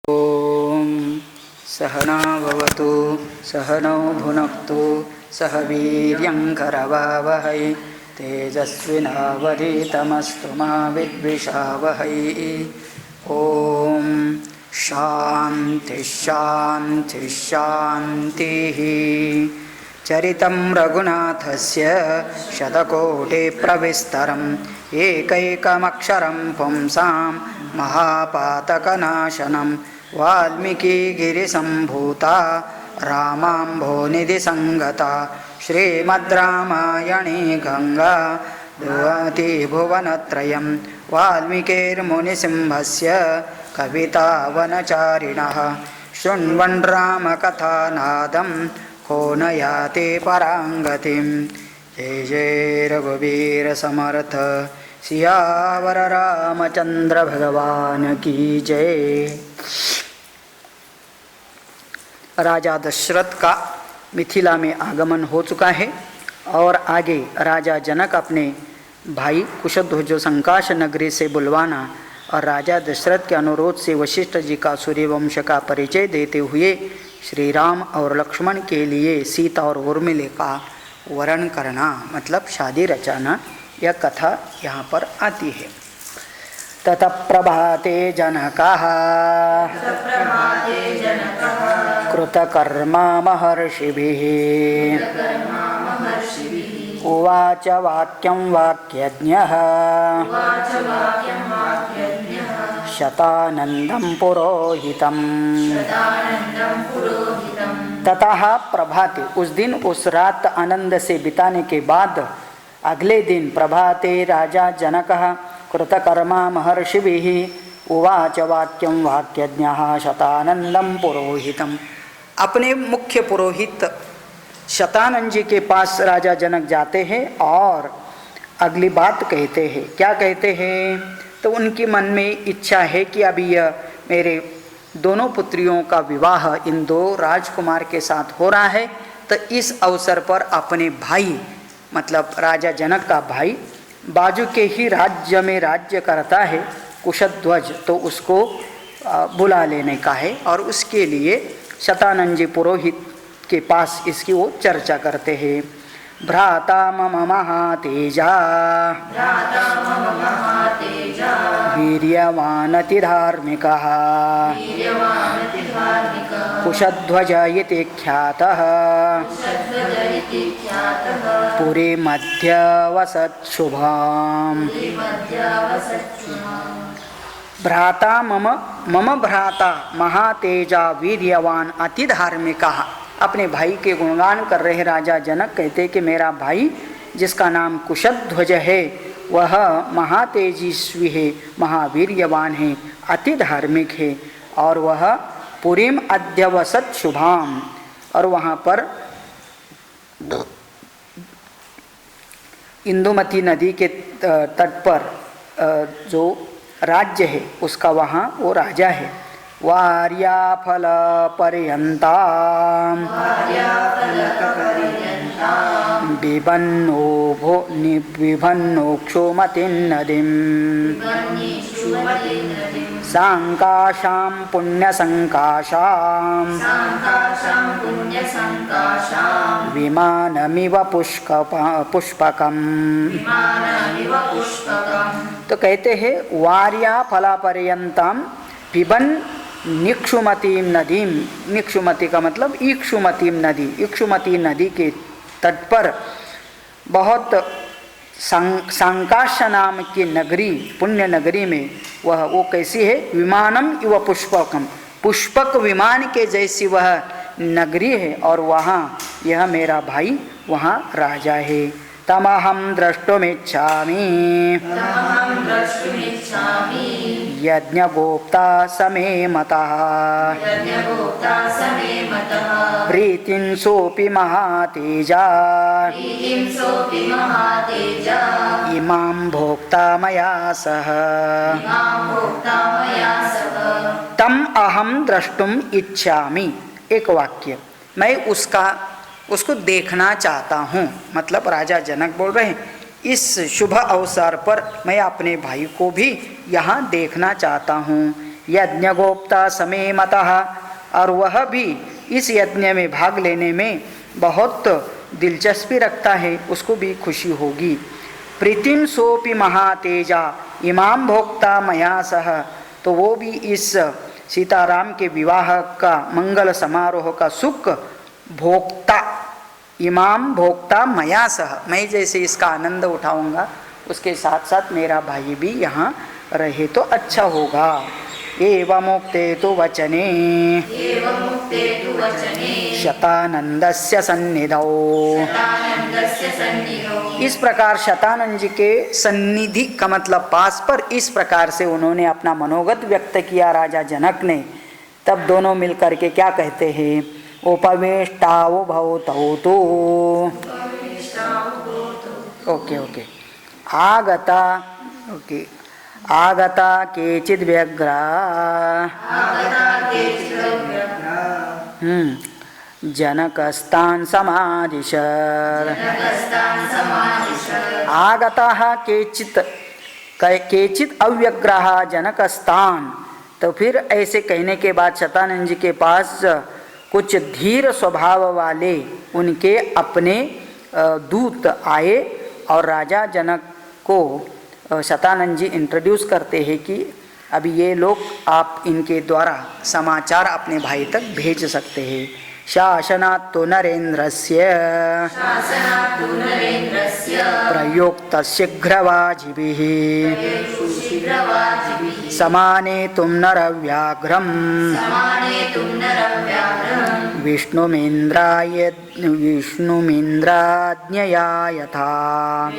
ओम सहना भवतु सहनौ भुनक्तु सह वीर्यंकरवावहै तेजस्विनावधीतमस्तु मा विद्विषावहै। ओम शांति शांति शांतिः। चरितं रघुनाथस्य शतकोटिप्रविस्तरम् एकैकमक्षरं पुंसां महापातकनाशनं वाल्मीकिगिरिसम्भूता रामाम्भोनिधिसंगता श्रीमद्रामायणे गंगा दुआति भुवनत्रयं वाल्मीकिर्मुनिसिंहस्य कवितावनचारिणः शृण्वन् रामकथानादं को न याति पराङ्गतिं। जय जय रघुवीर समर्थ सियावर रामचंद्र भगवान की जय। राजा दशरथ का मिथिला में आगमन हो चुका है और आगे राजा जनक अपने भाई कुशध्वज संकाश नगरी से बुलवाना और राजा दशरथ के अनुरोध से वशिष्ठ जी का सूर्यवंश का परिचय देते हुए श्री राम और लक्ष्मण के लिए सीता और उर्मिला का वरण करना मतलब शादी रचाना, यह कथा यहाँ पर आती है। ततः प्रभाते जनकः कृतकर्मा महर्षिभिः उवाच वाक्यं वाक्यज्ञः शतानंदं पुरोहितम्। ततः प्रभाते, उस दिन उस रात आनंद से बिताने के बाद अगले दिन प्रभाते राजा जनकः कृतकर्मा महर्षिभिः उवाच वाक्यं वाक्यज्ञः शतानंदं पुरोहितम्। अपने मुख्य पुरोहित शतानंद जी के पास राजा जनक जाते हैं और अगली बात कहते हैं। क्या कहते हैं? तो उनके मन में इच्छा है कि अभी यह मेरे दोनों पुत्रियों का विवाह इन दो राजकुमार के साथ हो रहा है, तो इस अवसर पर अपने भाई मतलब राजा जनक का भाई बाजू के ही राज्य में राज्य करता है कुशध्वज, तो उसको बुला लेने का है और उसके लिए शतानंद जी पुरोहित के पास इसकी वो चर्चा करते हैं। भ्राता मम महातेजा वीर्यवानति धार्मिकः कुशध्वज इति ख्यातः पुरी मध्यवसत् शुभाम्। भ्राता मम भ्राता महातेजा वीर्यवान अति धार्मिकः। अपने भाई के गुणगान कर रहे राजा जनक कहते कि मेरा भाई जिसका नाम कुशध्वज है वह महातेजस्वी है, महावीर्यवान है, अति धार्मिक है और वह पुरीम अध्यवसत शुभाम, और वहाँ पर इंदुमती नदी के तट पर जो राज्य है उसका वहाँ वो राजा है। वार्याफल पर्यन्तां बिभन्नोक्षुमतिं नदीं सांकाशां पुण्यसंकाशां विमानमिव पुष्पकम्। तो कहते हैं वार्या फलापर्यंताम पिबन निक्षुमतीं नदीम। निक्षुमती का मतलब इक्षुमतीं नदी, इक्षुमती नदी के तट पर बहुत सांकाश नाम की नगरी, पुण्य नगरी में वो कैसी है? विमानम इव पुष्पकम, पुष्पक विमान के जैसी वह नगरी है और वहाँ यह मेरा भाई वहाँ राजा है। तमहं द्रष्टुमिच्छामि यज्ञगोप्ता समे मतः प्रीतिं सोऽपि महातेजा इमां भोक्ता मया सह। तम अहम द्रष्टुम इच्छामि, एक वाक्य, मैं उसको देखना चाहता हूँ। मतलब राजा जनक बोल रहे हैं इस शुभ अवसर पर मैं अपने भाई को भी यहाँ देखना चाहता हूँ। यज्ञगोप्ता समे मतः, और वह भी इस यज्ञ में भाग लेने में बहुत दिलचस्पी रखता है, उसको भी खुशी होगी। प्रीतिम सोपि महातेजा इमाम भोक्ता मया सह, तो वो भी इस सीताराम के विवाह का मंगल समारोह का सुख भोक्ता, इमाम भोक्ता मया सह, मैं जैसे इसका आनंद उठाऊंगा उसके साथ साथ मेरा भाई भी यहाँ रहे तो अच्छा होगा। एवमुक्ते तु वचने शतानंदस्य सन्निधौ, इस प्रकार शतानंद जी के सन्निधि का मतलब पास पर इस प्रकार से उन्होंने अपना मनोगत व्यक्त किया राजा जनक ने। तब दोनों मिलकर के क्या कहते हैं, उपवेष्टावो भवतौ तो, ओके आगता, ओके आगता केचिद् व्यग्रा जनकस्तान् समादिशत्, आगताः केचित् अव्यग्राः जनकस्तान्, तो फिर ऐसे कहने के बाद शतानंद जी के पास कुछ धीर स्वभाव वाले उनके अपने दूत आए और राजा जनक को शतानंद जी इंट्रोड्यूस करते हैं कि अभी ये लोग आप इनके द्वारा समाचार अपने भाई तक भेज सकते हैं। शासनात् तु नरेन्द्रस्य प्रयुक्त शीघ्रवाजिभिः समानेतुं नरव्याघ्रम् विष्णुमिन्द्राज्ञया यथा,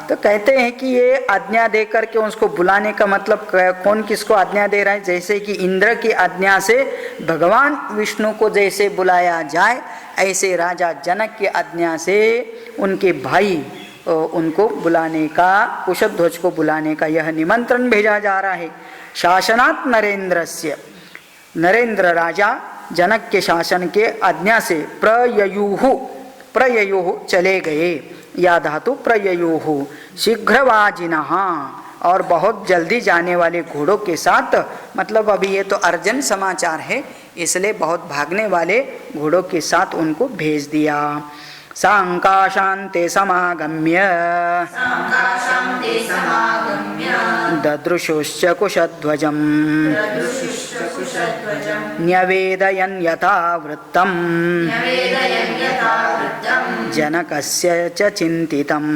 तो कहते हैं कि ये आज्ञा देकर के उसको बुलाने का मतलब कौन किसको आज्ञा दे रहा है, जैसे कि इंद्र की आज्ञा से भगवान विष्णु को जैसे बुलाया जाए, ऐसे राजा जनक की आज्ञा से उनके भाई उनको बुलाने का, कुशध्वज को बुलाने का यह निमंत्रण भेजा जा रहा है। शासनात् नरेन्द्रस्य, नरेंद्र राजा जनक के शासन के आज्ञा से प्रययुः चले गए, या धातु प्रययुः, शीघ्रवाजिनः, और बहुत जल्दी जाने वाले घोड़ों के साथ, मतलब अभी ये तो अर्जेंट समाचार है इसलिए बहुत भागने वाले घोड़ों के साथ उनको भेज दिया। सांकाशान्ते समागम्य ददृशुश्च कुशध्वजम् न्यवेदयन् यथा वृत्तम् जनकस्य च चिन्तितम्,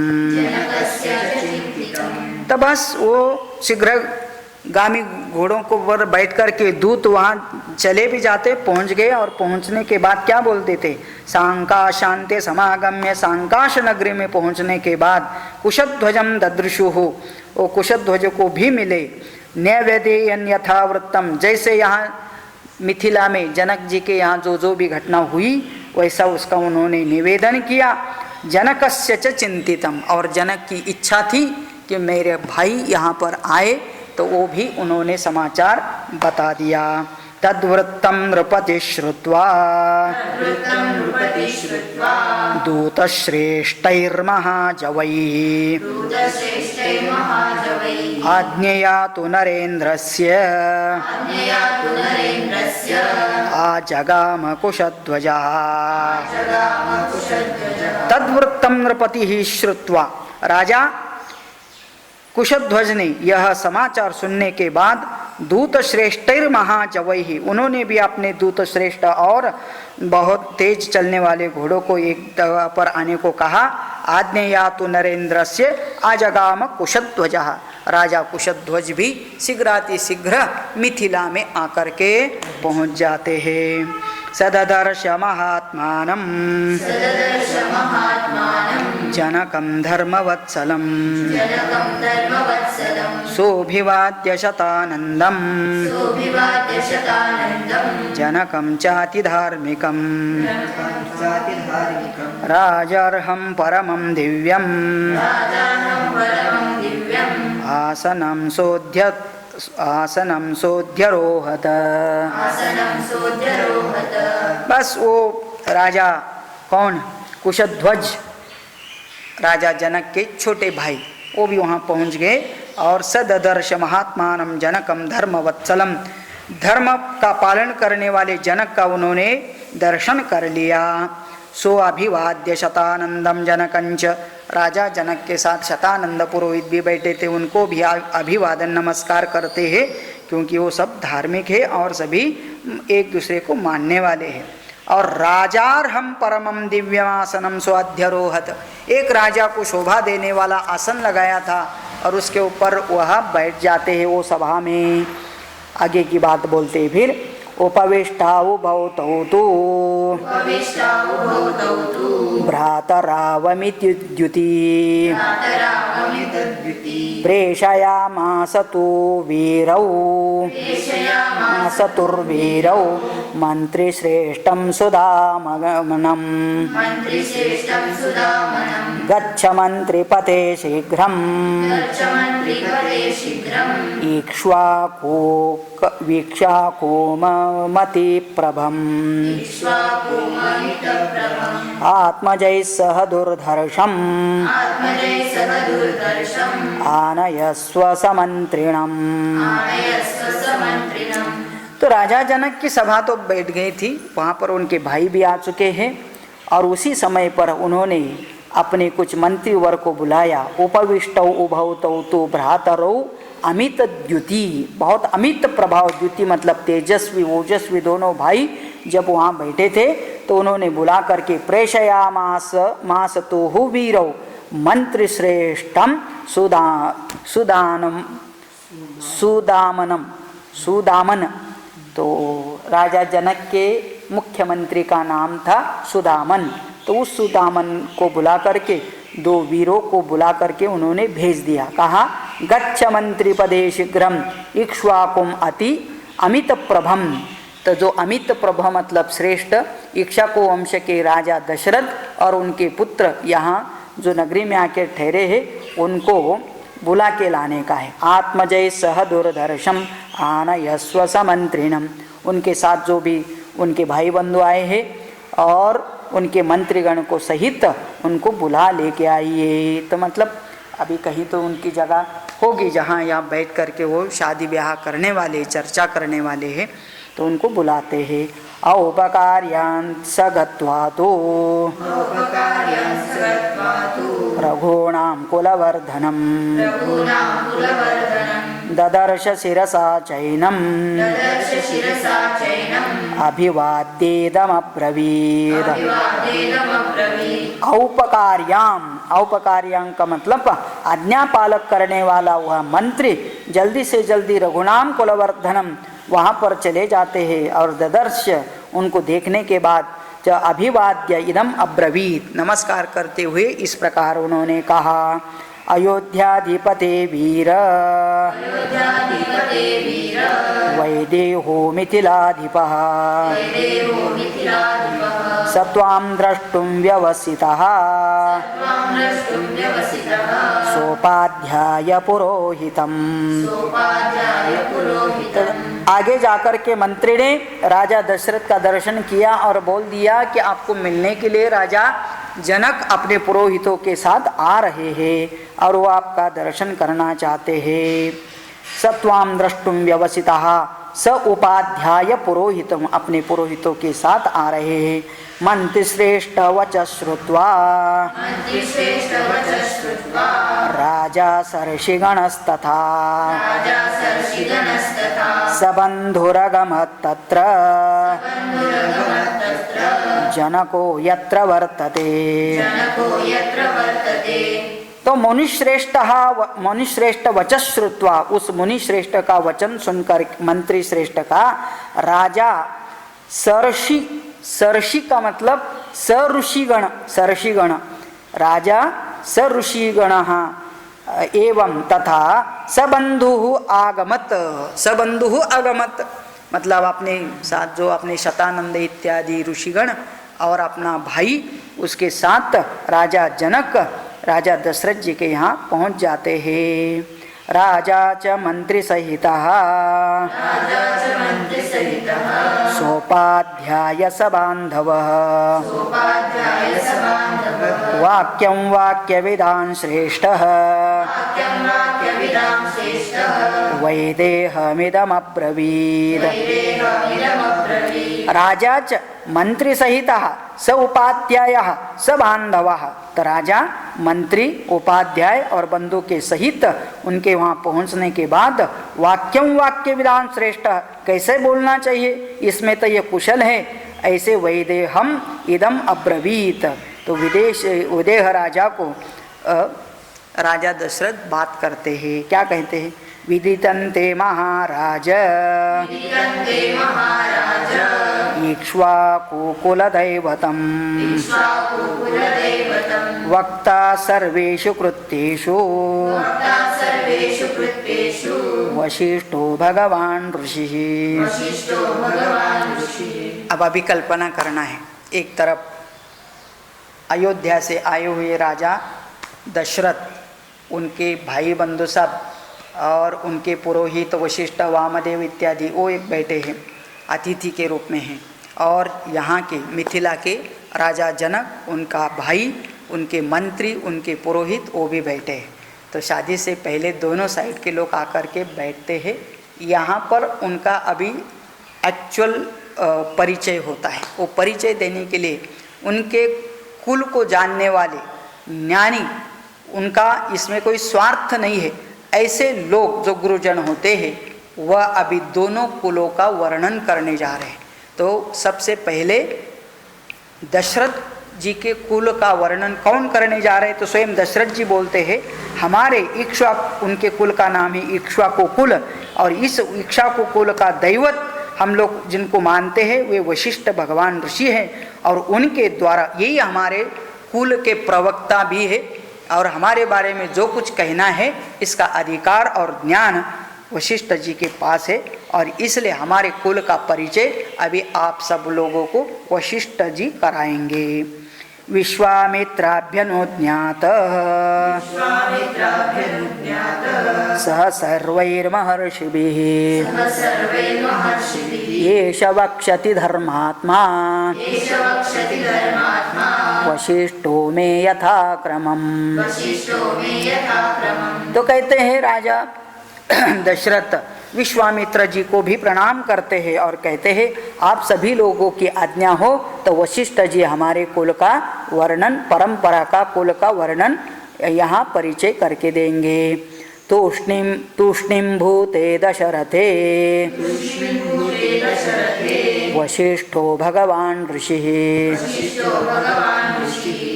तो बस वो शीघ्रगामी घोड़ों को पर बैठ कर के दूत वहाँ चले भी जाते, पहुँच गए, और पहुँचने के बाद क्या बोलते थे, सांकाशान्ते समागम्य, सांकाश नगरी में पहुँचने के बाद कुशध्वजम ददृशुः, वो कुशध्वज को भी मिले, नैवेद्यन यथावृत्तम, जैसे यहाँ मिथिला में जनक जी के यहाँ जो भी घटना हुई वैसा उसका उन्होंने निवेदन किया। जनकस्य च चिंतितम, और जनक की इच्छा थी कि मेरे भाई यहाँ पर आए, तो वो भी उन्होंने समाचार बता दिया। तद्वृत्तं नृपति श्रुत्वा दूतश्रेष्ठैर्महाजवैः आज्ञया तु नरेन्द्रस्य आजगाम कुशध्वजः। तद्वृत्तं नृपतिः श्रुत्वा, राजा कुशध्वज ने यह समाचार सुनने के बाद दूत श्रेष्ठैर महाजवैहि, उन्होंने भी अपने दूत श्रेष्ठ और बहुत तेज चलने वाले घोड़ों को एक जगह पर आने को कहा। आज्ञया तु नरेन्द्रस्य आजगाम कुशध्वजः, राजा कुशध्वज भी शीघ्रातिशीघ्र मिथिला में आकर के पहुंच जाते हैं। सददर्श महात्मानं जनकं धर्मवत्सलं सोऽभिवाद्य शतानन्दं जनकं चातिधार्मिकं राजार्हं परमं दिव्यम् आसनं सोऽध्यरोहत। बस वो राजा कौन, कुशध्वज, राजा जनक के छोटे भाई, वो भी वहाँ पहुँच गए और सददर्श महात्मानं जनकम धर्मवत्सलम, धर्म का पालन करने वाले जनक का उन्होंने दर्शन कर लिया। सो अभिवाद्य शतानंदम जनकंच, राजा जनक के साथ शतानंद पुरोहित भी बैठे थे, उनको भी अभिवादन नमस्कार करते हैं, क्योंकि वो सब धार्मिक है और सभी एक दूसरे को मानने वाले हैं। और राजार्हम परमम दिव्यमासनम स्वाध्यरोहत, एक राजा को शोभा देने वाला आसन लगाया था और उसके ऊपर वह बैठ जाते हैं वो सभा में। आगे की बात बोलते फिर, उपविष्टाउ भवतौ तु भ्रातरावमित्युद्युति प्रेषयामास तु वीरौ सतुर्वीरौ मन्त्रिश्रेष्ठं सुदामनम् गच्छ मन्त्रिपते शीघ्रम् वीक्ष्वाकोमतिप्रभम् आत्मजैः सह दुर्धर्षम् आनयस्व समन्त्रिणम्। तो राजा जनक की सभा तो बैठ गई थी, वहाँ पर उनके भाई भी आ चुके हैं और उसी समय पर उन्होंने अपने कुछ मंत्री वर्ग को बुलाया। उपविष्टौ उभौतौ तु भ्रातरौ अमित द्युति, बहुत अमित प्रभाव, द्युति मतलब तेजस्वी ओजस्वी दोनों भाई जब वहाँ बैठे थे तो उन्होंने बुला करके प्रेषयामास तुहु वीरौ मंत्री श्रेष्ठम सुदामन। तो राजा जनक के मुख्यमंत्री का नाम था सुदामन, तो उस सुदामन को बुला करके दो वीरों को बुला करके उन्होंने भेज दिया। कहा गच्छ मंत्री पदे शीघ्रम इक्ष्वाकुम अति अमित प्रभम। तो जो अमित प्रभ मतलब श्रेष्ठ इक्ष्वाकु वंश के राजा दशरथ और उनके पुत्र यहाँ जो नगरी में आके ठहरे हैं उनको बुला के लाने का है। आत्मजय सह दुर्धर्षम आनयस्व समंत्रिणम, उनके साथ जो भी उनके भाई बंधु आए हैं और उनके मंत्रीगण को सहित उनको बुला लेके आइए। तो मतलब अभी कहीं तो उनकी जगह होगी जहाँ यहाँ बैठ करके वो शादी ब्याह करने वाले चर्चा करने वाले हैं, तो उनको बुलाते हैं। औपकार्यान् स गत्वा तो रघूणां कुलवर्धनम् ददर्श शिरसा चैनम् अभिवाद्येदमब्रवीत्। औपकार्याम, औपकार्यां का मतलब आज्ञा पालक करने वाला वह मंत्री जल्दी से जल्दी रघुनाम कुलवर्धनम वहाँ पर चले जाते हैं और ददर्श उनको देखने के बाद जो अभिवाद्य इदम अब्रवीत नमस्कार करते हुए इस प्रकार उन्होंने कहा। अयोध्याधिपते वीर वैदेहो मिथिलाधिपः सत्वां द्रष्टुं व्यवसितः सोपाध्याय पुरोहितम्। आगे जाकर के मंत्री ने राजा दशरथ का दर्शन किया और बोल दिया कि आपको मिलने के लिए राजा जनक अपने पुरोहितों के साथ आ रहे हैं और वो आपका दर्शन करना चाहते हैं। सत्वाम द्रष्टुम व्यवसितः स उपाध्याय पुरोहितम, अपने पुरोहितों के साथ आ रहे हैं। मंत्री श्रेष्ठ वच श्रुत्वा राजा सर्षिगणस्तथा सबन्धुरगमत् तत्र जनको यत्र वर्तते। तो मुनिश्रेष्ठ वच श्रुत्वा, उस मुनिश्रेष्ठ का वचन सुनकर मंत्री श्रेष्ठ का राजा सर्षि का मतलब सऋषिगण, सर्षिगण राजा सऋषिगण एवं तथा सबंधु आगमत, सबंधु आगमत मतलब अपने साथ जो अपने शतानंद इत्यादि ऋषिगण और अपना भाई उसके साथ राजा जनक राजा दशरथ जी के यहाँ पहुँच जाते हैं। राजा च मंत्री सहितः सोपाध्याय सबान्धवः वाक्यं वाक्यविदान् श्रेष्ठः वैदेहमिदमब्रवीत्। राजा च मंत्री सहित स उपाध्याय स बांधव। तो राजा मंत्री उपाध्याय और बंधु के सहित उनके वहाँ पहुँचने के बाद वाक्यम वाक्य विधान श्रेष्ठ, कैसे बोलना चाहिए इसमें तो ये कुशल है, ऐसे वैदेहम इदम अब्रवीत। तो विदेह राजा को राजा दशरथ बात करते हैं, क्या कहते हैं? विदितन्ते महाराज इक्ष्वाकुकुलदैवतं वक्ता सर्वेषु कृत्येषु वशिष्ठो भगवान ऋषिः। अब अभी कल्पना करना है, एक तरफ अयोध्या से आए हुए राजा दशरथ, उनके भाई बंधु सब और उनके पुरोहित वशिष्ठ वामदेव इत्यादि वो एक बैठे हैं, अतिथि के रूप में हैं। और यहाँ के मिथिला के राजा जनक, उनका भाई, उनके मंत्री, उनके पुरोहित वो भी बैठे हैं। तो शादी से पहले दोनों साइड के लोग आकर के बैठते हैं। यहाँ पर उनका अभी एक्चुअल परिचय होता है। वो परिचय देने के लिए उनके कुल को जानने वाले ज्ञानी, उनका इसमें कोई स्वार्थ नहीं है, ऐसे लोग जो गुरुजन होते हैं वह अभी दोनों कुलों का वर्णन करने जा रहे हैं। तो सबसे पहले दशरथ जी के कुल का वर्णन कौन करने जा रहे हैं? तो स्वयं दशरथ जी बोलते हैं, हमारे इक्ष्वाकु, उनके कुल का नाम है इक्ष्वाकु कुल, और इस इक्ष्वाकु कुल का दैवत हम लोग जिनको मानते हैं वे वशिष्ठ भगवान ऋषि हैं, और उनके द्वारा यही हमारे कुल के प्रवक्ता भी है, और हमारे बारे में जो कुछ कहना है इसका अधिकार और ज्ञान वशिष्ठ जी के पास है। और इसलिए हमारे कुल का परिचय अभी आप सब लोगों को वशिष्ठ जी कराएंगे। विश्वामित्राभ्यनुज्ञात सह सर्वैर्महर्षिभिः एष वक्ष्यति धर्मात्मा वशिष्ठो मे यथा क्रमम्। तो कहते हैं राजा दशरथ विश्वामित्र जी को भी प्रणाम करते हैं और कहते हैं, आप सभी लोगों की आज्ञा हो तो वशिष्ठ जी हमारे कुल का वर्णन, परंपरा का कुल का वर्णन यहाँ परिचय करके देंगे। तूष्णीं भूते दशरथे वशिष्ठो भगवान ऋषिः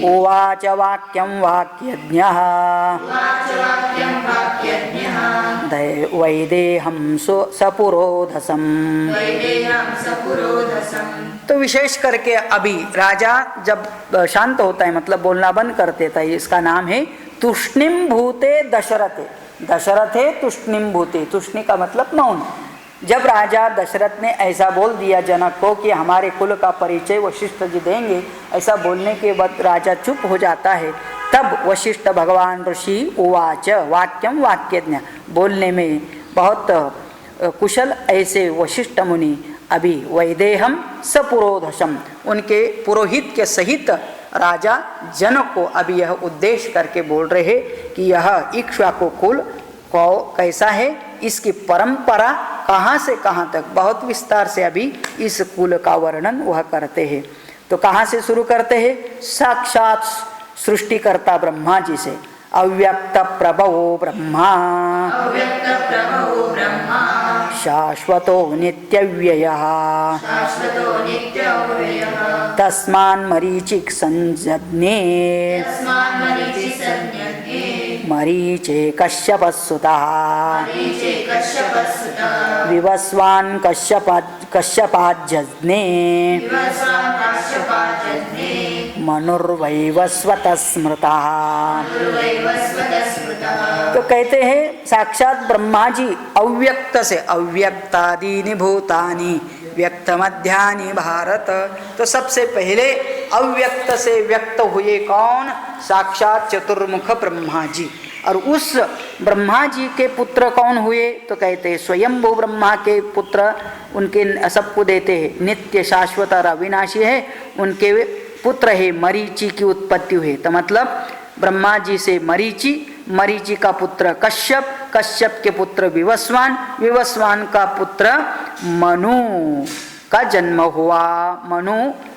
उवाच वाक्यं वाक्यज्ञः वैदेहं सपुरोधसम्। तो विशेष करके अभी राजा जब शांत होता है, मतलब बोलना बंद कर देता है, इसका नाम है तूष्णीं भूते दशरथे। दशरथे तूष्णीं भूते, तूष्णी का मतलब मौन। जब राजा दशरथ ने ऐसा बोल दिया जनक को कि हमारे कुल का परिचय वशिष्ठ जी देंगे, ऐसा बोलने के बाद राजा चुप हो जाता है। तब वशिष्ठ भगवान ऋषि उवाच वाक्यम वाक्यज्ञ, बोलने में बहुत कुशल ऐसे वशिष्ठ मुनि अभी वैदेहम सपुरोधसम, उनके पुरोहित के सहित राजा जनक को अभी यह उद्देश्य करके बोल रहे हैं कि यह इक्ष्वाकु कुल को कैसा है, इसकी परंपरा कहाँ से कहाँ तक, बहुत विस्तार से अभी इस कुल का वर्णन वह करते हैं। तो कहाँ से शुरू करते हैं? साक्षात सृष्टिकर्ता ब्रह्मा जी से। अव्यक्त प्रभवो ब्रह्मा शाश्वतो नित्यव्ययः तस्मान् मरीचिक संजज्ञे मरीचे कश्यपस्सुतः विवस्वान् कश्यपाज्जज्ञे मनुर्वैवस्वतः स्मृतः। तो कहते हैं साक्षात ब्रह्मा जी अव्यक्त से, अव्यक्तादीनि भूतानि व्यक्तमध्यानि भारत। तो सबसे पहले अव्यक्त से व्यक्त हुए कौन? साक्षात चतुर्मुख ब्रह्मा जी। और उस ब्रह्मा जी के पुत्र कौन हुए? तो कहते हैं स्वयंभू ब्रह्मा के पुत्र, उनके सबको देते हैं, नित्य शाश्वत और अविनाशी है, उनके पुत्र है मरीचि की उत्पत्ति हुई। तो मतलब ब्रह्मा जी से मरीचि, मरीचि का पुत्र कश्यप, कश्यप के पुत्र विवस्वान, विवस्वान का पुत्र मनु का जन्म हुआ।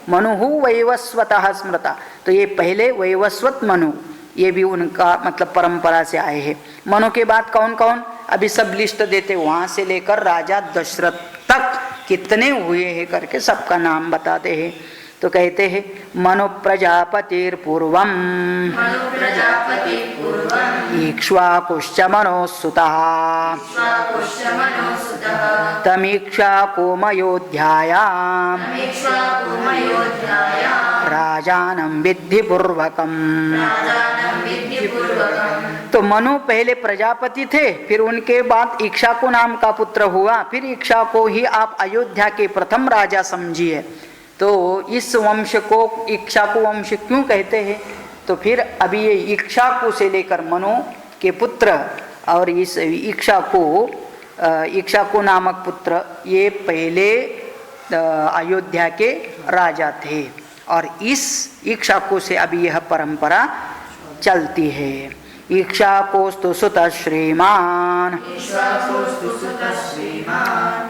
मनु वैवस्वतः स्मृता, तो ये पहले वैवस्वत मनु, ये भी उनका मतलब परंपरा से आए हैं। मनु के बाद कौन कौन, अभी सब लिस्ट देते, वहां से लेकर राजा दशरथ तक कितने हुए हैं करके सबका नाम बताते हैं। तो कहते हैं मनु प्रजापतिर्पूर्वम इक्ष्वाकुश्च मनोसुतः तमीक्ष्वाकुमयोध्यायाम् राजानं विद्धि पूर्वकम्। तो मनु पहले प्रजापति थे, फिर उनके बाद इक्ष्वाकु नाम का पुत्र हुआ, फिर इक्ष्वाकु ही आप अयोध्या के प्रथम राजा समझिए। तो इस वंश को इक्ष्वाकु वंश क्यों कहते हैं, तो फिर अभी ये इक्ष्वाकु से लेकर मनु के पुत्र और इस इक्ष्वाकु नामक पुत्र ये पहले अयोध्या के राजा थे, और इस इक्ष्वाकु से अभी यह परंपरा चलती है। इक्ष्वाकुस्तु सुतः श्रीमान्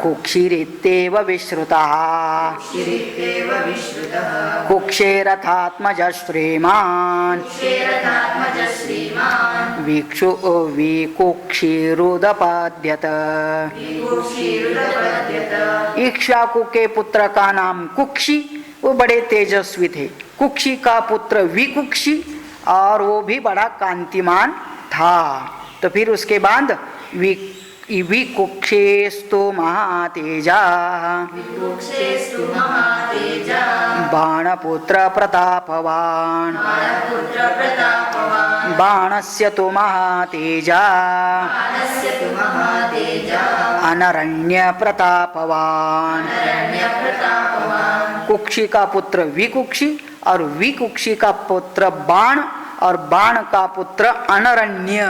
कुक्षिरित्येव विश्रुतः कुक्षेरथात्मजः श्रीमान् विकुक्षिरुदपाद्यत। इक्ष्वाकु के पुत्र का नाम कुक्षी, वो बड़े तेजस्वी थे। कुक्षी का पुत्र विकुक्षी, और वो भी बड़ा कांतिमान था। तो फिर उसके बाद विकुक्षेस्तु महातेजा बाणपुत्र प्रतापवान बाणस्य तु महातेजा अनरण्य प्रतापवान। कुक्षी का पुत्र विकुक्षी, और विकुक्षी का पुत्र बाण, और बाण का पुत्र अनरण्य।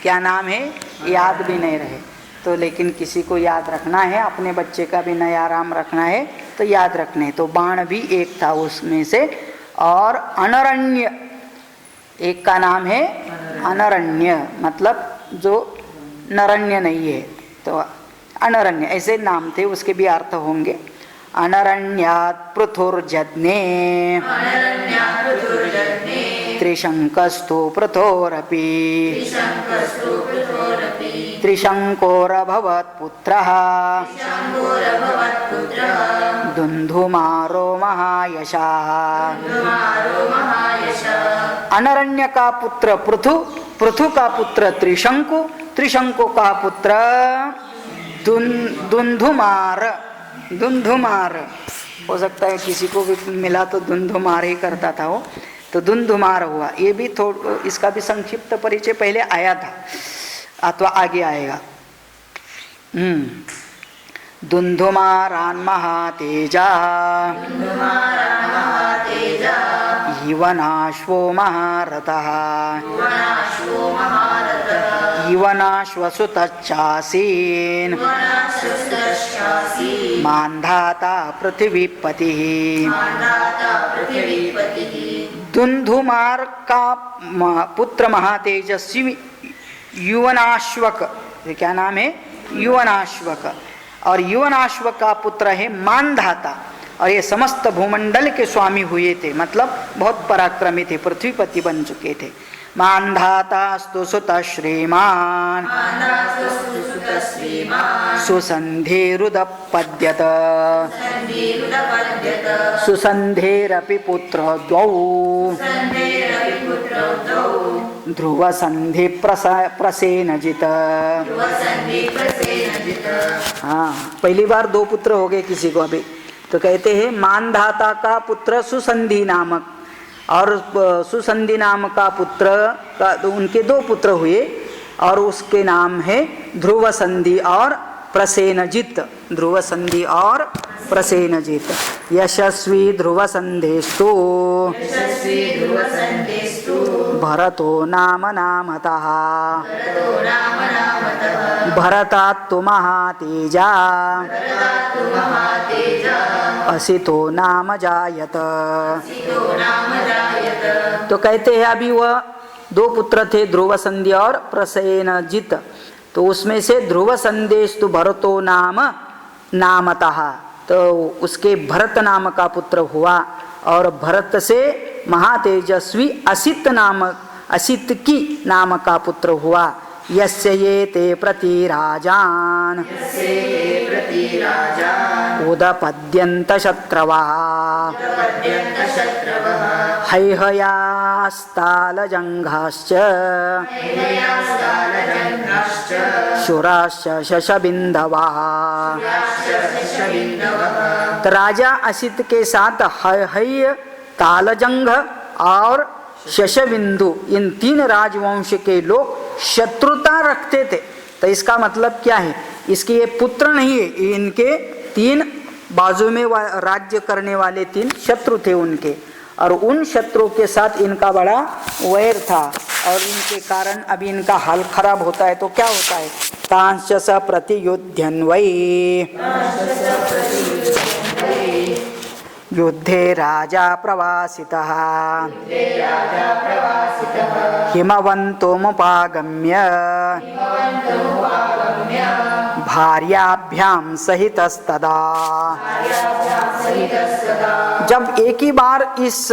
क्या नाम है याद भी नहीं रहे, तो लेकिन किसी को याद रखना है, अपने बच्चे का भी नया नाम रखना है तो याद रखने। तो बाण भी एक था उसमें से, और अनरण्य एक का नाम है अनरण्य, मतलब जो नरण्य नहीं है, तो अनरण्य ऐसे नाम थे, उसके भी अर्थ होंगे। अनरण्यात् पृथुर्जज्ञे त्रिशंकस्तु पृथोरपि त्रिशंकोरभवत् पुत्रः दुंधुमारो महायशः। अनरण्य का पुत्र पृथु, पृथु का पुत्र त्रिशंकु, त्रिशंकु का पुत्र दुंधुमार। दुंधुमार हो सकता है किसी को भी मिला तो दुंधुमार ही करता था वो, तो दुंधुमार हुआ। ये भी थोड़ा, इसका भी संक्षिप्त परिचय पहले आया था अथवा आगे आएगा। दुंधुमारान महातेजा युवनाश्वो महारथः युवनाश्वसुतश्चासीन् मान्धाता पृथ्वीपतिः। दुंधुमार का पुत्र महातेजस्वी युवनाश्वक, क्या नाम है युवनाश्वक, और युवनाश्वक का पुत्र है मानधाता, और ये समस्त भूमंडल के स्वामी हुए थे, मतलब बहुत पराक्रमी थे, पृथ्वीपति बन चुके थे। मानधातास्तु सुतः श्रीमान् सुसन्धेरुदपद्यत सुसन्धेरपि पुत्र द्वौ ध्रुवसन्धि प्रसेनजित। हाँ, पहली बार दो पुत्र हो गए किसी को अभी। तो कहते हैं मानधाता का पुत्र सुसंधि नामक, और सुसंधि नाम का पुत्र का उनके दो पुत्र हुए, और उसके नाम है ध्रुव संधि और प्रसेनजित। ध्रुव संधि और प्रसेनजित। यशस्वी ध्रुव संधेस्तु भरतो नाम नामतः भरतात्तु महातेजा असितो नाम जायत। तो कहते हैं अभी वह दो पुत्र थे ध्रुव संधि और प्रसेनजित। तो उसमें से ध्रुव संदेश तो भरतो नाम नामतः, तो उसके भरत नाम का पुत्र हुआ और भरत से महातेजस्वी असित की नाम का पुत्र हुआ। यस्य ये ते प्रतिराजान उदपद्यन्त शत्रवः हैहयास्तालजङ्घाश्च शूराश्च शशबिन्दवः। तो राजा असित के साथ हैहय, तालजंघ और शशबिंदु इन 3 राजवंश के लोग शत्रुता रखते थे। तो इसका मतलब क्या है, इसके ये पुत्र नहीं है, इनके 3 बाजू में राज्य करने वाले 3 शत्रु थे उनके, और उन शत्रुओं के साथ इनका बड़ा वैर था और इनके कारण अभी इनका हाल खराब होता है। तो क्या होता है, तांश्च स प्रतियुध्यन्वै युद्धे राजा प्रवासितः हिमवन्तमुपागम्य भार्याभ्यां सहितस्तदा। जब एक ही बार इस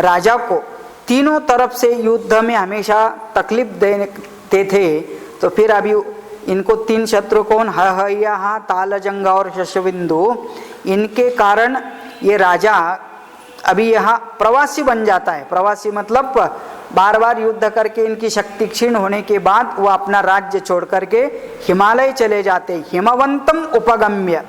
राजा को तीनों तरफ से युद्ध में हमेशा तकलीफ देते थे, तो फिर अभी इनको 3 शत्रु कौन, हैहय, तालजंघ और शशबिंदु, इनके कारण ये राजा अभी यहाँ प्रवासी बन जाता है। प्रवासी मतलब बार बार युद्ध करके इनकी शक्ति क्षीण होने के बाद वो अपना राज्य छोड़ करके हिमालय चले जाते, हिमवंतम उपगम्य,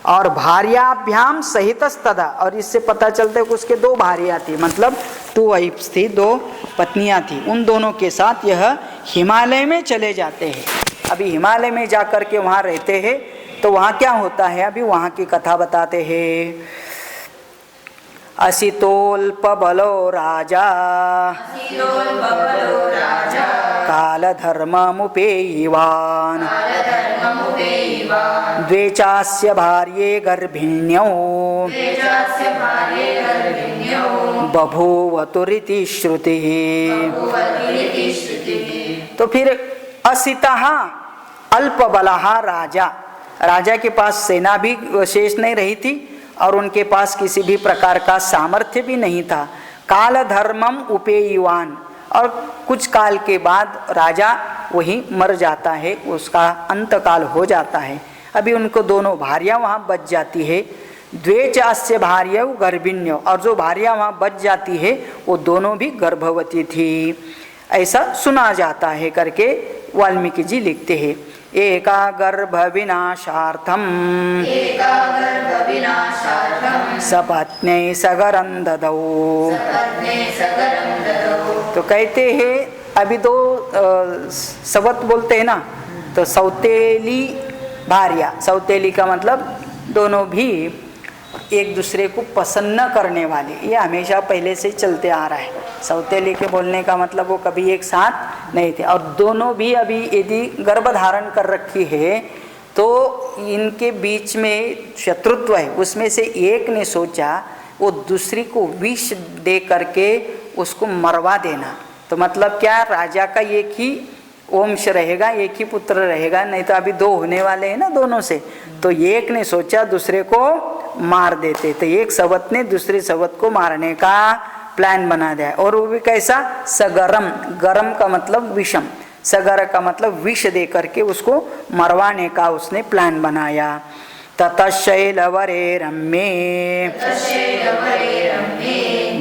और भार्याभ्याम सहितस्तदा, और इससे पता चलता है कि उसके 2 भार्या थी, मतलब 2 वाइफ्स थी, 2 पत्नियां थी, उन दोनों के साथ यह हिमालय में चले जाते हैं। अभी हिमालय में जाकर के वहाँ रहते हैं, तो वहाँ क्या होता है अभी वहाँ की कथा बताते हैं। असितोल्पबलो राजा कालधर्ममुपेयिवान् द्वेचास्य भार्ये गर्भिण्यौ बभूवतुरिति श्रुतिः। तो फिर असितः अल्पबलः राजा, राजा के पास सेना भी शेष नहीं रही थी और उनके पास किसी भी प्रकार का सामर्थ्य भी नहीं था। काल धर्मम उपेयिवान, और कुछ काल के बाद राजा वही मर जाता है, उसका अंतकाल हो जाता है। अभी उनको दोनों भार्या वहाँ बच जाती है। द्वेचास्य भार्या गर्भिण्यो, और जो भार्या वहाँ बच जाती है वो दोनों भी गर्भवती थी, ऐसा सुना जाता है करके वाल्मीकि जी लिखते हैं। एका गर्भ विनाशार्थम सपत्न्यै सगरं ददौ। तो कहते हैं अभी 2 सवत बोलते हैं ना, तो सौतेली भार्या, सौतेली का मतलब दोनों भी एक दूसरे को पसंद न करने वाले, ये हमेशा पहले से चलते आ रहा है। सौतेली के बोलने का मतलब वो कभी एक साथ नहीं थे, और दोनों भी अभी यदि गर्भ धारण कर रखी है तो इनके बीच में शत्रुत्व है। उसमें से एक ने सोचा वो दूसरी को विष दे करके उसको मरवा देना, तो मतलब क्या, राजा का एक ही वंश रहेगा, एक ही पुत्र रहेगा, नहीं तो अभी 2 होने वाले हैं ना दोनों से। तो एक ने सोचा दूसरे को मार देते, तो एक सवत ने दूसरे सवत को मारने का प्लान बना दिया, और वो भी कैसा, सगरम, गरम का मतलब विषम, सगर का मतलब विष दे करके उसको मरवाने का उसने प्लान बनाया। ततः शैलवरे रम्ये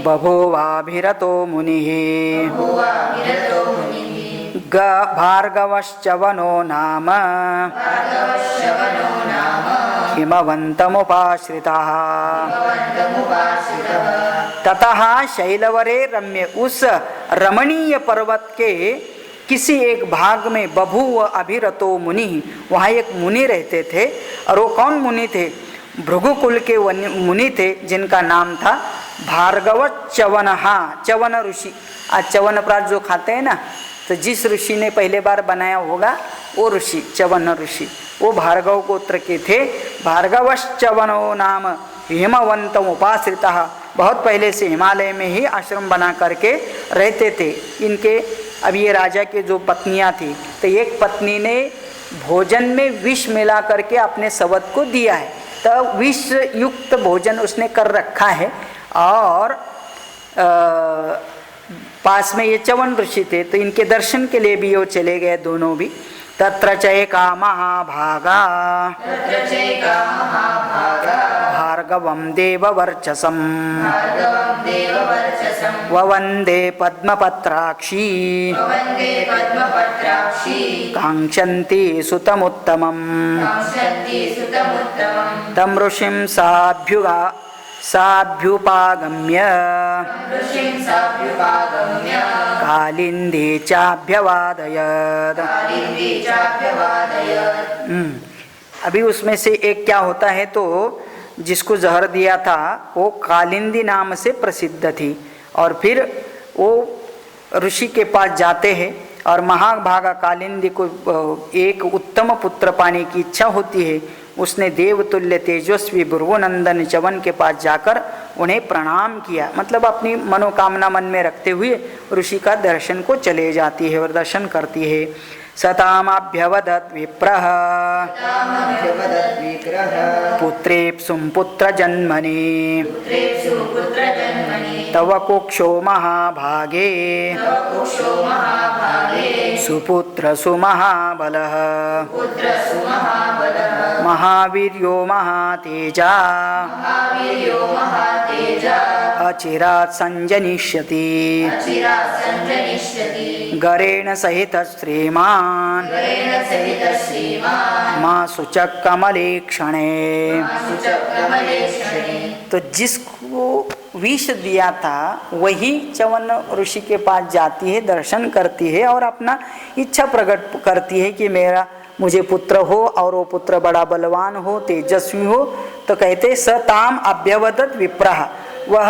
बभूवाभिरतो मुनिः भार्गवश्चवनो नाम हिमवन्तमुपाश्रितः। ततः शैलवरे रम्य, उस रमणीय पर्वत के किसी एक भाग में बभूव अभिरतो मुनि, वहाँ एक मुनि रहते थे, और वो कौन मुनि थे, भृगुकुल के मुनि थे, जिनका नाम था भार्गव च्यवनः, च्यवन ऋषि। आज च्यवनप्राश जो खाते हैं ना, तो जिस ऋषि ने पहले बार बनाया होगा वो ऋषि च्यवन ऋषि, वो भार्गव गोत्र के थे। भार्गवश्च्यवनो नाम हिमवंतम उपाश्रितः, बहुत पहले से हिमालय में ही आश्रम बना करके रहते थे। इनके अब ये राजा के जो पत्नियां थी, तो एक पत्नी ने भोजन में विष मिला करके अपने सवत को दिया है, तो विष युक्त भोजन उसने कर रखा है। और पास में ये च्यवन ऋषि थे, तो इनके दर्शन के लिए भी वो चले गए दोनों भी। तत्र चैका महाभागा भार्गवं देववर्चसं ववन्दे पद्मपत्राक्षी काङ्क्षन्ति सुतमुत्तमम् तं ऋषिं साभ्युपागम्य कालिंदी चाभ्यवादयत्। अभी उसमें से एक क्या होता है, तो जिसको जहर दिया था वो कालिंदी नाम से प्रसिद्ध थी। और फिर वो ऋषि के पास जाते हैं और महाभागा कालिंदी को एक उत्तम पुत्र पाने की इच्छा होती है। उसने देवतुल्य तेजस्वी भृगुनंदन च्यवन के पास जाकर उन्हें प्रणाम किया, मतलब अपनी मनोकामना मन में रखते हुए ऋषि का दर्शन को चले जाती है और दर्शन करती है। सतामभ्यवदत् विप्रः पुत्रेप्सुं पुत्र जन्मनि तव कुक्षो महाभागे सुपुत्र सुमहाबलः महावीर्यो महातेजा अचिरात् संजनिष्यति गरेण सहित श्रीमान् माँ सूचक कमले क्षणे। तो जिसको विष दिया था वही च्यवन ऋषि के पास जाती है, दर्शन करती है और अपना इच्छा प्रकट करती है कि मुझे पुत्र हो और वो पुत्र बड़ा बलवान हो, तेजस्वी हो। तो कहते सताम अभ्यवदत् विप्रः, वह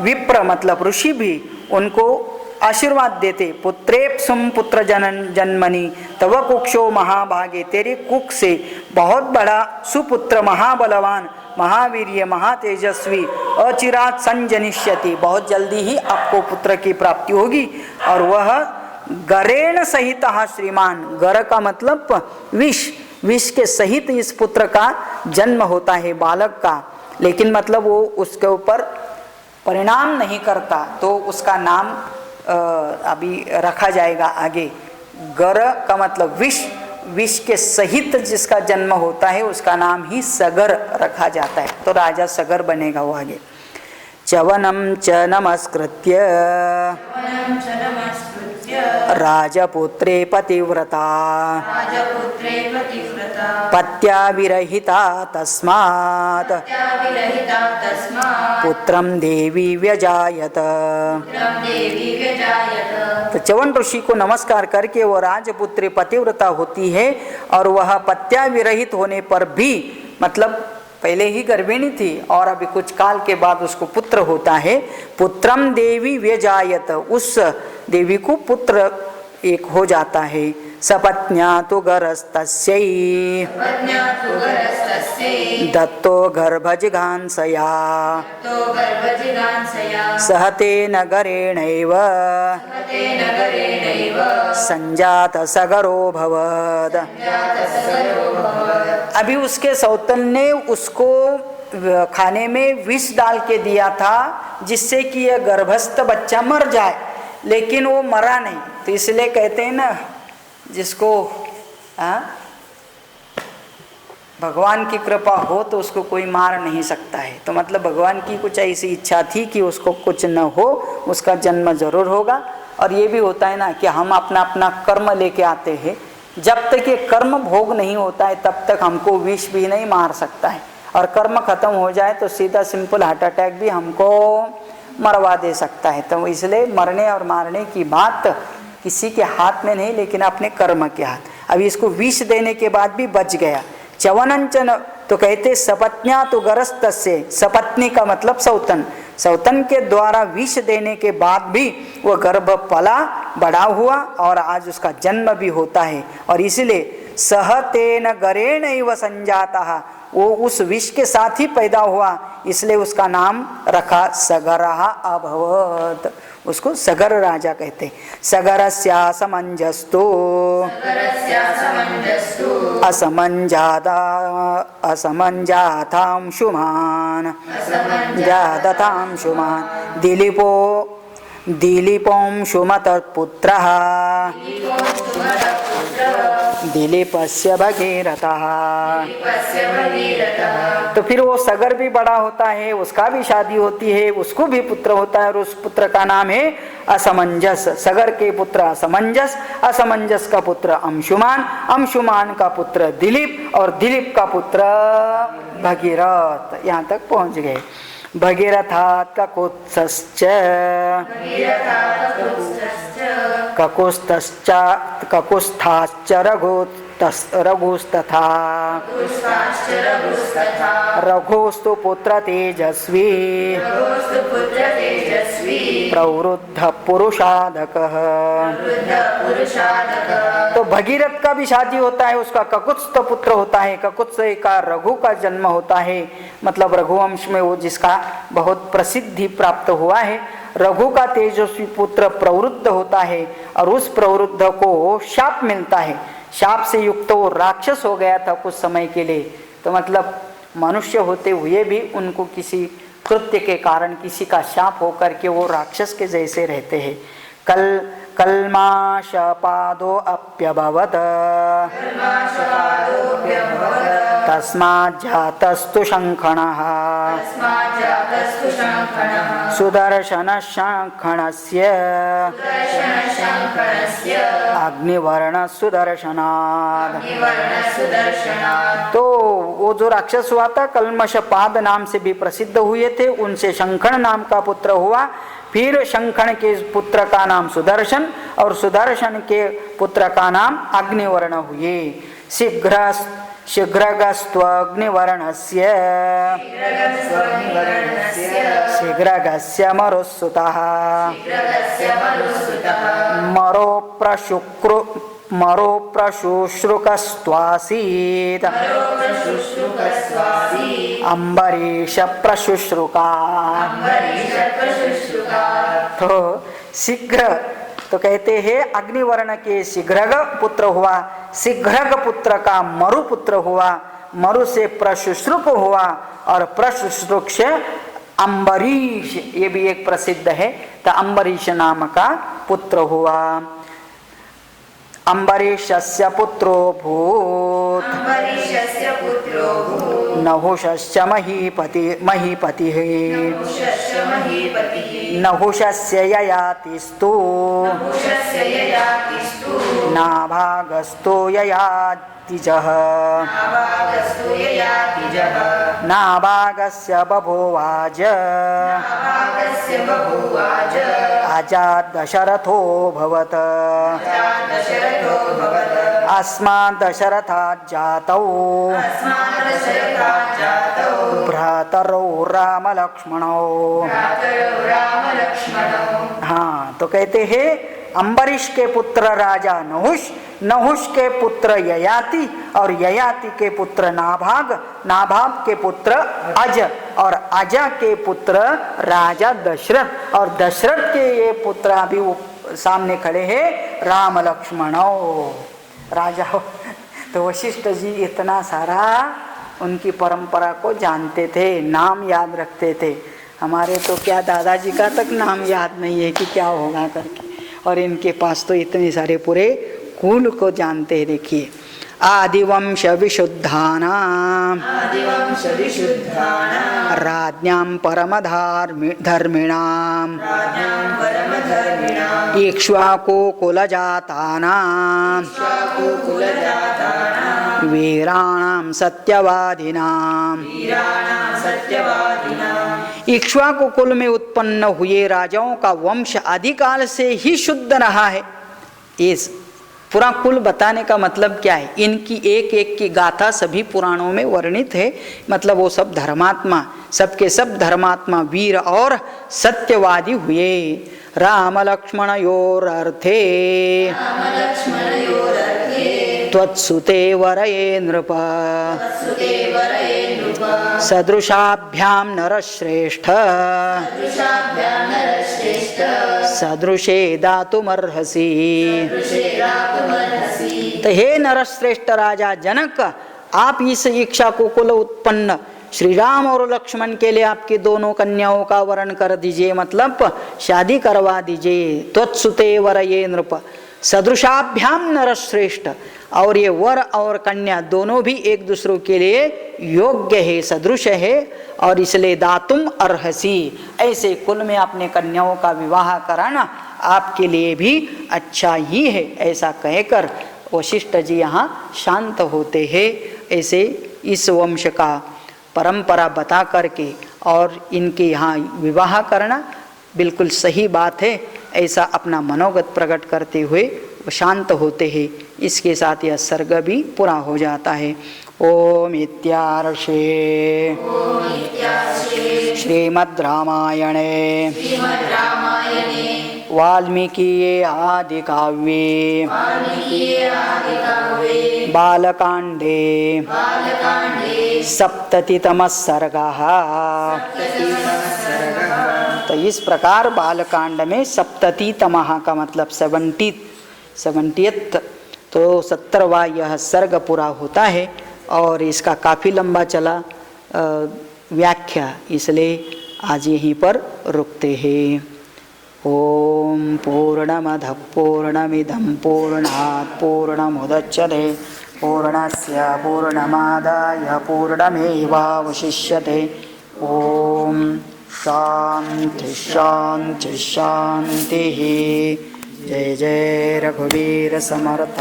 विप्र मतलब ऋषि भी उनको आशीर्वाद देते। पुत्रेप्सुं पुत्र जन्मनि तव कुक्षो महाभागे, तेरे कुक से बहुत बड़ा सुपुत्र महाबलवान महावीर्य महातेजस्वी अचिरात् संजनिष्यति, बहुत जल्दी ही आपको पुत्र की प्राप्ति होगी। और वह गरेण सहित श्रीमान, गर का मतलब विष, विष के सहित इस पुत्र का जन्म होता है बालक का, लेकिन मतलब वो उसके ऊपर परिणाम नहीं करता, तो उसका नाम अभी रखा जाएगा आगे। गर का मतलब विष, विष के सहित जिसका जन्म होता है उसका नाम ही सगर रखा जाता है, तो राजा सगर बनेगा वो आगे। च्यवनं च नमस्कृत्य राजपुत्रे पतिव्रता पत्या विरहिता तस्मात् पुत्रं देवी व्यजायत। तो च्यवन ऋषि को नमस्कार करके वो राजपुत्री पतिव्रता होती है और वह पत्या विरहित होने पर भी, मतलब पहले ही गर्भिणी थी और अभी कुछ काल के बाद उसको पुत्र होता है। पुत्रम देवी व्यजायत, उस देवी को पुत्र एक हो जाता है। सपत्न्या तो गरस्तस्यै दत्तो गर्भजिघांसया सहतेन गरेणैव संजात सगरोऽभवत्। अभी उसके सौतन ने उसको खाने में विष डाल के दिया था जिससे कि यह गर्भस्थ बच्चा मर जाए, लेकिन वो मरा नहीं। तो इसलिए कहते हैं ना, जिसको भगवान की कृपा हो तो उसको कोई मार नहीं सकता है। तो मतलब भगवान की कुछ ऐसी इच्छा थी कि उसको कुछ न हो, उसका जन्म जरूर होगा। और ये भी होता है ना कि हम अपना अपना कर्म लेके आते हैं, जब तक ये कर्म भोग नहीं होता है तब तक हमको विष भी नहीं मार सकता है, और कर्म खत्म हो जाए तो सीधा सिंपल हार्ट अटैक भी हमको मरवा दे सकता है। तो इसलिए मरने और मारने की बात किसी के हाथ में नहीं, लेकिन अपने कर्म के हाथ। अभी इसको विष देने के बाद भी बच गया। च्यवनंचन तो कहते सपत्न्या तो गरस्तस्य, सपत्नी का मतलब सौतन, सौतन के द्वारा विष देने के बाद भी वह गर्भ पला, बड़ा हुआ और आज उसका जन्म भी होता है। और इसलिए सहतेन गरेणैव संजातः, वो उस विष के साथ ही पैदा हुआ, इसलिए उसका नाम रखा सगरः अभवत्। उसको सगर राजा कहते। सगरस्यासमंजस्तु असमंजातांशुमान् जाततांशुमान् दिलीपोंशुमतपुत्रः दिलीपस्य भगीरथः। तो फिर वो सगर भी बड़ा होता है, उसका भी शादी होती है, उसको भी पुत्र होता है और उस पुत्र का नाम है असमंजस। सगर के पुत्र असमंजस, असमंजस का पुत्र अंशुमान, अंशुमान का पुत्र दिलीप और दिलीप का पुत्र भगीरथ। यहाँ तक पहुंच गए। भगीरथात् ककुत्स्थश्च ककुत्स्थाश्च रघुस्तथा रघुस्तु पुत्र तेजस्वी प्रवृद्ध पुरुषादकः। तो भगीरथ का भी शादी होता है, उसका ककुत्स्थ पुत्र होता है। ककुत्स्थ का रघु का जन्म होता है, मतलब रघुवंश में वो जिसका बहुत प्रसिद्धि प्राप्त हुआ है। रघु का तेजस्वी पुत्र प्रवृद्ध होता है और उस प्रवृद्ध को शाप मिलता है। शाप से युक्त वो राक्षस हो गया था कुछ समय के लिए। तो मतलब मनुष्य होते हुए भी उनको किसी कृत्य के कारण किसी का शाप होकर के वो राक्षस के जैसे रहते हैं। कल्माशपादो अप्यभवत् तस्मात् जातस्तु शंखणः सुदर्शन शंखणस्य अग्निवर्ण सुदर्शनात्। तो वो जो राक्षस हुआ था कल्मषपाद नाम से भी प्रसिद्ध हुए थे, उनसे शंखण नाम का पुत्र हुआ। फिर शंखण के पुत्र का नाम सुदर्शन और सुदर्शन के पुत्र का नाम अग्निवर्ण हुए। शीघ्रगस्त्वग्निवर्णस्य शीघ्रगस्य मरुत्सुतः मरो प्रशुश्रुकस्त्वासीत् अम्बरीष प्रशुश्रुका। तो शीघ्र तो कहते हैं अग्निवर्ण के शीघ्रग पुत्र हुआ, शीघ्रग पुत्र का मरु पुत्र हुआ, मरु से प्रशुश्रुक हुआ और प्रशुश्रुक से अम्बरीष, ये भी एक प्रसिद्ध है, तो अम्बरीष नाम का पुत्र हुआ। अम्बरीषस्य पुत्रो भूत् नहुषस्य महीपतिः नहुषस्य ययातिस्तु नाभागस्तु ययातिजः नाभागस्य बभूवाज अजात् दशरथो भवत् अस्मात् दशरथात् जातौ भ्रातरौ राम लक्ष्मणौ। हाँ, तो कहते हैं अम्बरीष के पुत्र राजा नहुष, नहुष के पुत्र ययाति और ययाति के पुत्र नाभाग, नाभाग के पुत्र अज और अजा के पुत्र राजा दशरथ और दशरथ के ये पुत्र अभी सामने खड़े हैं राम लक्ष्मणौ राजा। तो वशिष्ठ जी इतना सारा उनकी परंपरा को जानते थे, नाम याद रखते थे। हमारे तो क्या दादाजी का तक नाम याद नहीं है कि क्या होगा करके, और इनके पास तो इतने सारे पूरे कुल को जानते हैं। देखिए आदिवंश विशुद्धानां राज्ञां परमधर्मिणां इक्ष्वाकु कुलजातानां वीराणां सत्यवादिनां। इक्ष्वाकु कुल में उत्पन्न हुए राजाओं का वंश आदिकाल से ही शुद्ध रहा है। इस पूरा कुल बताने का मतलब क्या है, इनकी एक एक की गाथा सभी पुराणों में वर्णित है। मतलब वो सब धर्मात्मा, सबके सब धर्मात्मा वीर और सत्यवादी हुए। राम लक्ष्मणयोरर्थे त्वत्सुते वरये नृप सदृशाभ्यां नरश्रेष्ठ सदृशे दातुमर्हसि। तो हे नरश्रेष्ठ राजा जनक, आप इस इच्छा को कुल उत्पन्न श्री राम और लक्ष्मण के लिए आपकी दोनों कन्याओं का वरण कर दीजिए, मतलब शादी करवा दीजिए। त्वत्सुते वरये नृप सदृशाभ्याम नरश्रेष्ठ, और ये वर और कन्या दोनों भी एक दूसरे के लिए योग्य है, सदृश है, और इसलिए दातुम अर्हसी, ऐसे कुल में अपने कन्याओं का विवाह कराना आपके लिए भी अच्छा ही है। ऐसा कहकर वशिष्ठ जी यहाँ शांत होते हैं। ऐसे इस वंश का परंपरा बता करके और इनके यहाँ विवाह करना बिल्कुल सही बात है, ऐसा अपना मनोगत प्रकट करते हुए वो शांत होते हैं। इसके साथ यह सर्ग भी पूरा हो जाता है। ओम इत्यार्षे श्रीमद् रामायणे वाल्मीकिये आदि काव्ये बालकांडे सप्ततितमः सर्गः। तो इस प्रकार बालकांड में सप्ततितमः का मतलब 70th, तो 70वां यह सर्ग पूरा होता है। और इसका काफ़ी लंबा चला व्याख्या, इसलिए आज यहीं पर रुकते हैं। ओम पूर्णमदः पूर्णमिदं पूर्णात् पूर्णमुदच्यते पूर्णस्य पूर्णमादाय पूर्णमेवावशिष्यते। ओम शांति शांति शांति। जय जय रघुवीर समर्थ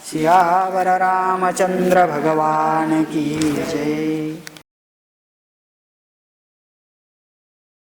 सियावर रामचंद्र भगवान की जय।